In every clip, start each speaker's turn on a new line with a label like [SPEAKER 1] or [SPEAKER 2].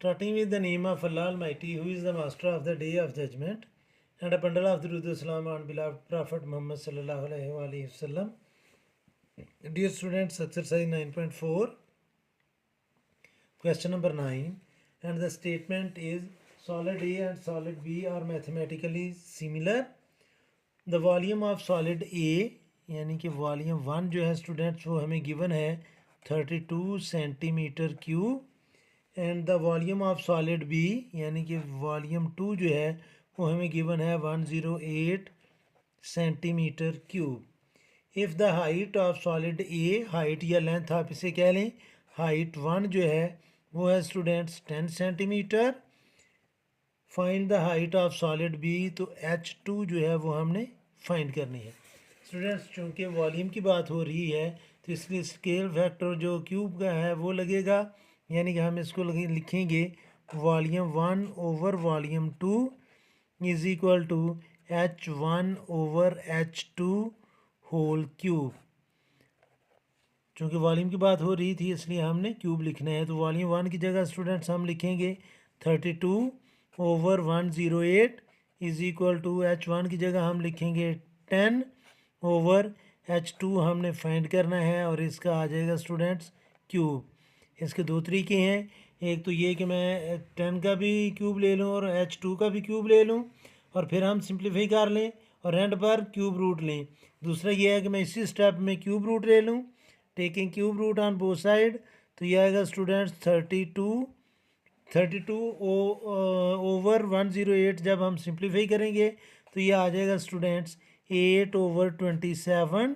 [SPEAKER 1] Starting with the name of Allah Almighty, who is the master of the day of judgment, and a bundle of Durood Salam on beloved Prophet Muhammad sallallahu alaihi wasallam. Dear students, exercise 9.4, question number 9, and the statement is solid A and solid B are mathematically similar. The volume of solid A यानी कि volume 1 जो है students वो हमें given है 32 centimetre cube, and the volume of solid B यानी कि volume 2 जो है वो हमें गिवन है 108 centimetre cube. If the height of solid A, height या लेंथ आप इसे कह लें, हाइट 1 जो है वो है students 10 centimetre. Find the height of solid B, तो H2 जो है वो हमने फाइंड करनी है. स्टूडेंट्स चूँकि वॉल्यूम की बात हो रही है तो इसलिए स्केल फैक्टर जो क्यूब का है वो लगेगा, यानी कि हम इसको लिखेंगे volume 1 over volume 2 is equal to H1 over H2 whole cube. चूँकि वॉल्यूम की बात हो रही थी इसलिए हमने क्यूब लिखना है, तो वॉल्यूम 1 की जगह स्टूडेंट्स हम लिखेंगे 32 over 108 is equal to H1 की जगह हम लिखेंगे 10 ओवर H2 हमने फाइंड करना है और इसका आ जाएगा स्टूडेंट्स क्यूब. इसके दो तरीके हैं, एक तो ये कि मैं 10 का भी क्यूब ले लूँ और H2 का भी क्यूब ले लूँ और फिर हम सिंप्लीफाई कर लें और एंड पर क्यूब रूट लें. दूसरा ये है कि मैं इसी स्टेप में क्यूब रूट ले लूँ, taking cube root on both side, तो ये आएगा स्टूडेंट्स 32 ओवर 108. जब हम सिंप्लीफाई करेंगे तो ये आ जाएगा students 8 over 27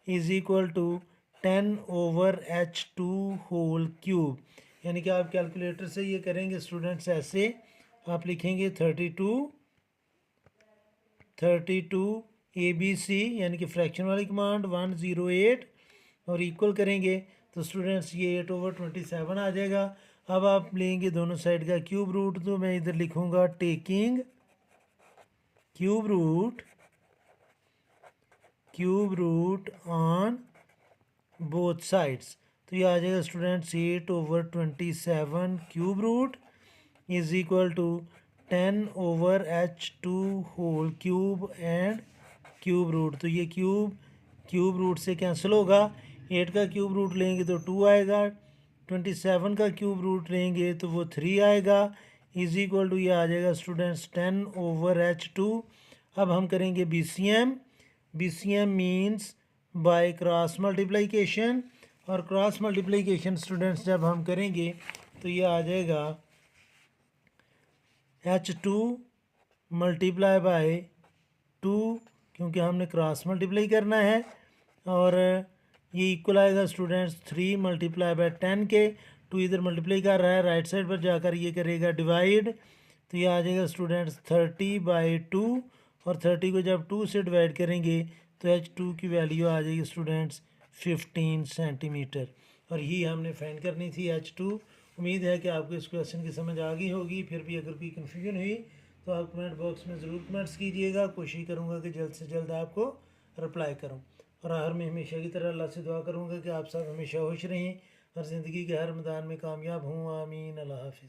[SPEAKER 1] is equal to 10 over H2 whole cube. यानी कि आप कैलकुलेटर से ये करेंगे स्टूडेंट्स, ऐसे आप लिखेंगे 32 ABC यानी कि फ्रैक्शन वाली कमांड 108 और इक्वल करेंगे तो स्टूडेंट्स ये 8 ओवर 27 आ जाएगा. अब आप लेंगे दोनों साइड का क्यूब रूट, तो मैं इधर लिखूँगा taking cube root on both sides, तो ये आ जाएगा students 8 over 27 cube root is equal to 10 over H2 whole cube and cube root. तो ये क्यूब रूट से कैंसिल होगा, 8 का क्यूब रूट लेंगे तो 2 आएगा, 27 का क्यूब रूट लेंगे तो वो 3 आएगा, इज़ इक्वल टू ये आ जाएगा स्टूडेंट्स 10 ओवर H2. अब हम करेंगे BCM means by cross multiplication, और क्रॉस मल्टीप्लिकेशन स्टूडेंट्स जब हम करेंगे तो ये आ जाएगा H2 मल्टीप्लाई बाय 2, क्योंकि हमने क्रॉस मल्टीप्लाई करना है, और ये इक्वल आएगा स्टूडेंट्स 3 मल्टीप्लाई बाय 10 के. 2 इधर मल्टीप्लाई कर रहा है, राइट साइड पर जाकर ये करेगा डिवाइड, तो ये आ जाएगा स्टूडेंट्स 30/2, और 30 को जब 2 से डिवाइड करेंगे तो H2 की वैल्यू आ जाएगी स्टूडेंट्स 15 सेंटीमीटर, और यही हमने फाइंड करनी थी H2. उम्मीद है कि आपको इस क्वेश्चन की समझ आ गई होगी. फिर भी अगर कोई कन्फ्यूजन हुई तो आप कमेंट बॉक्स में ज़रूर कमेंट्स कीजिएगा. कोशिश करूँगा कि जल्द से जल्द आपको रिप्लाई करूँ, और हर में हमेशा की तरह अल्लाह से दुआ करूँगा कि आप सब हमेशा खुश रहें और ज़िंदगी के हर मैदान में कामयाब हों. आमीन. अल्लाह हाफ़िज़.